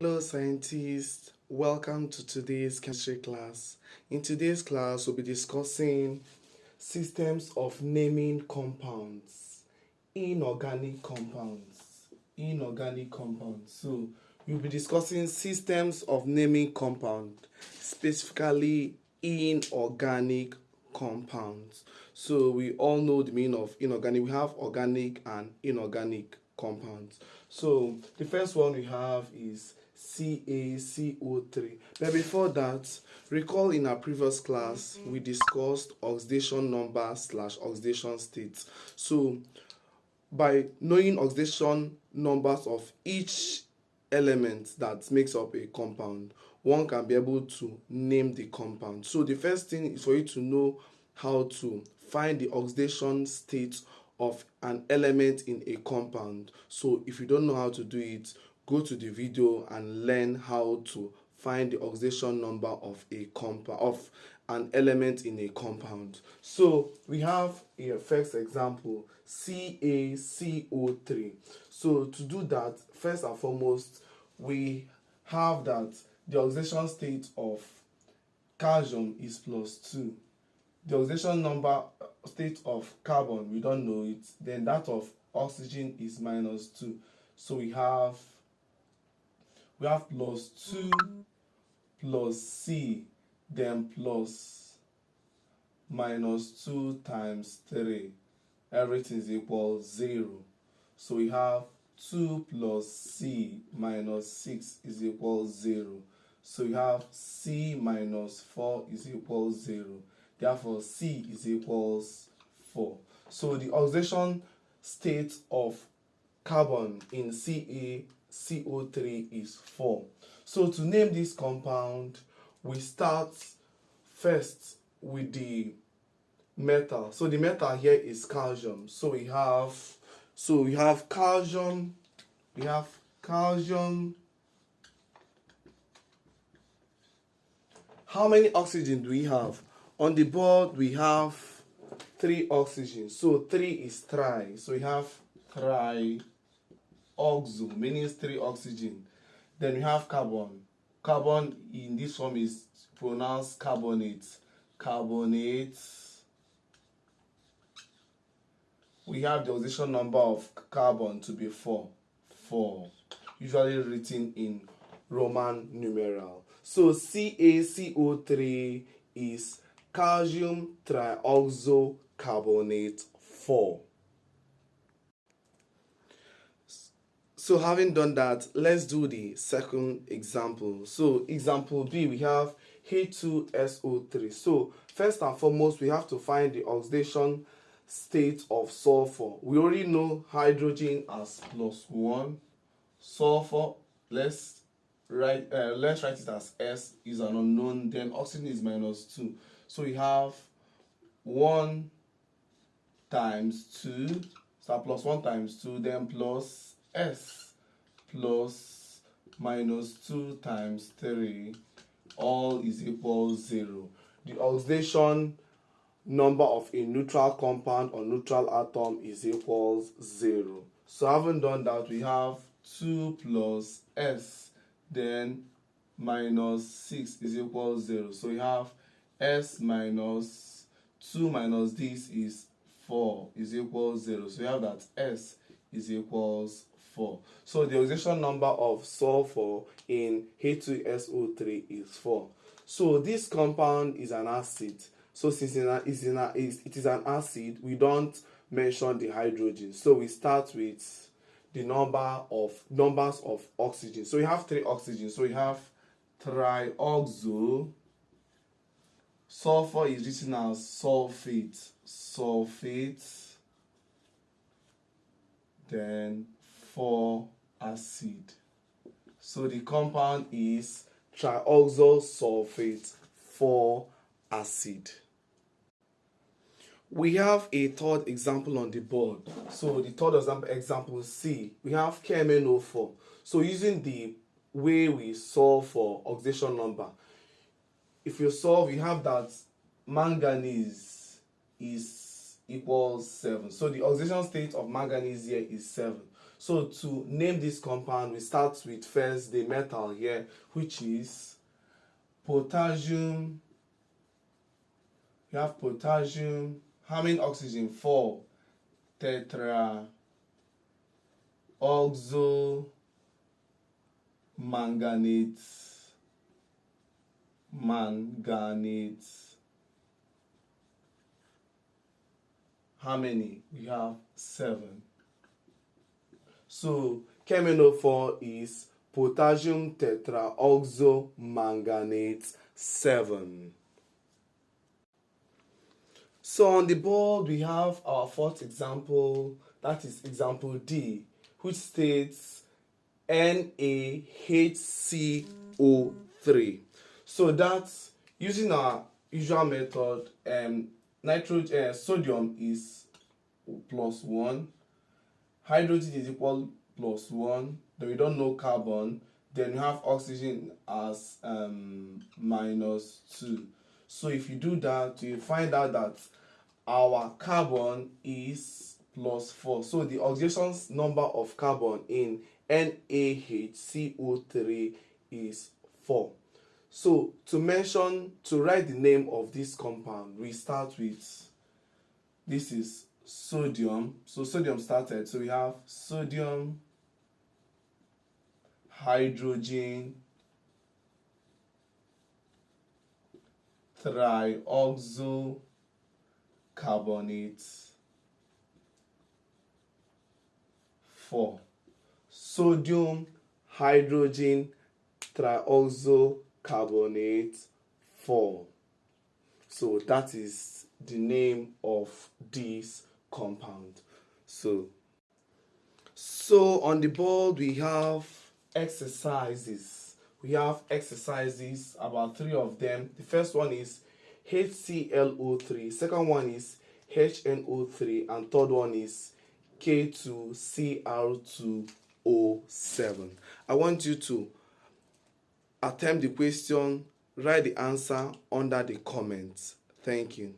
Hello scientists, welcome to today's chemistry class. In today's class, we'll be discussing systems of naming compounds, inorganic compounds, inorganic compounds. So we'll be discussing systems of naming compound, specifically inorganic compounds. So we all know the meaning of inorganic. We have organic and inorganic compounds. So the first one we have is CaCO3. But before that, recall in our previous class we discussed oxidation number / oxidation state. So by knowing oxidation numbers of each element that makes up a compound, one can be able to name the compound. So the first thing is for you to know how to find the oxidation state of an element in a compound. So if you don't know how to do it, go to the video and learn how to find the oxidation number of a compound of an element in a compound. So we have a first example, CaCO3. So to do that, first and foremost, we have that the oxidation state of calcium is +2. The oxidation number state of carbon, we don't know it. Then that of oxygen is -2. So we have +2 plus C, then plus -2 times 3. Everything is equal 0. So we have 2 plus C minus 6 is equal 0. So we have C minus 4 is equal 0. Therefore, C is equals 4. So the oxidation state of carbon in CaCO3 is 4. So to name this compound, we start first with the metal. So the metal here is calcium. So we have calcium. We have calcium. How many oxygen do we have? On the board we have 3 oxygen. So 3 is tri. So we have trioxo, meaning 3 oxygen. Then we have carbon. Carbon in this form is pronounced carbonate. Carbonate. We have the oxidation number of carbon to be 4. 4. Usually written in Roman numeral. So CaCO3 is calcium trioxocarbonate 4. So having done that, let's do the second example. So example B, we have H2SO3. So first and foremost, we have to find the oxidation state of sulfur. We already know hydrogen as +1. Sulfur, let's write it as S, is an unknown. Then oxygen is -2. So we have 1 times 2, so +1 times 2, then plus S plus -2 times 3, all is equal 0. The oxidation number of a neutral compound or neutral atom is equals 0. So having done that, we have 2 plus S, then -6 is equal 0. So we have S minus 2 minus this is 4 is equal 0. So we have that S is equals 4. So the oxidation number of sulfur in H2SO3 is 4. So this compound is an acid. So since it is an acid, we don't mention the hydrogen. So we start with the numbers of oxygen. So we have 3 oxygen. So we have trioxo. Sulfur is written as sulfate. Then 4 acid. So the compound is trioxosulfate 4 acid. We have a third example on the board. So the third example C, we have KMnO4. So using the way we solve for oxidation number, if you solve, you have that manganese is equals 7. So the oxidation state of manganese here is 7. So to name this compound, we start with first the metal here, which is potassium. You have potassium. How many oxygen? 4. Tetraoxo manganate. How many? We have 7. So KMnO4 is potassium tetraoxo manganate 7. So on the board we have our fourth example, that is example D, which states NaHCO3. So that's using our usual method. Sodium is +1, hydrogen is equal +1, then we don't know carbon, then we have oxygen as -2. So if you do that, you find out that our carbon is +4. So the oxidation number of carbon in NaHCO3 is 4. So to write the name of this compound, we start with, this is sodium. So sodium started. So we have sodium, hydrogen, trioxocarbonate 4. Sodium, hydrogen, trioxocarbonate 4. So that is the name of this compound. So on the board we have exercises. About 3 of them. The first one is HClO3, second one is HNO3, and third one is K2Cr2O7. I want you to attempt the question, write the answer under the comments. Thank you.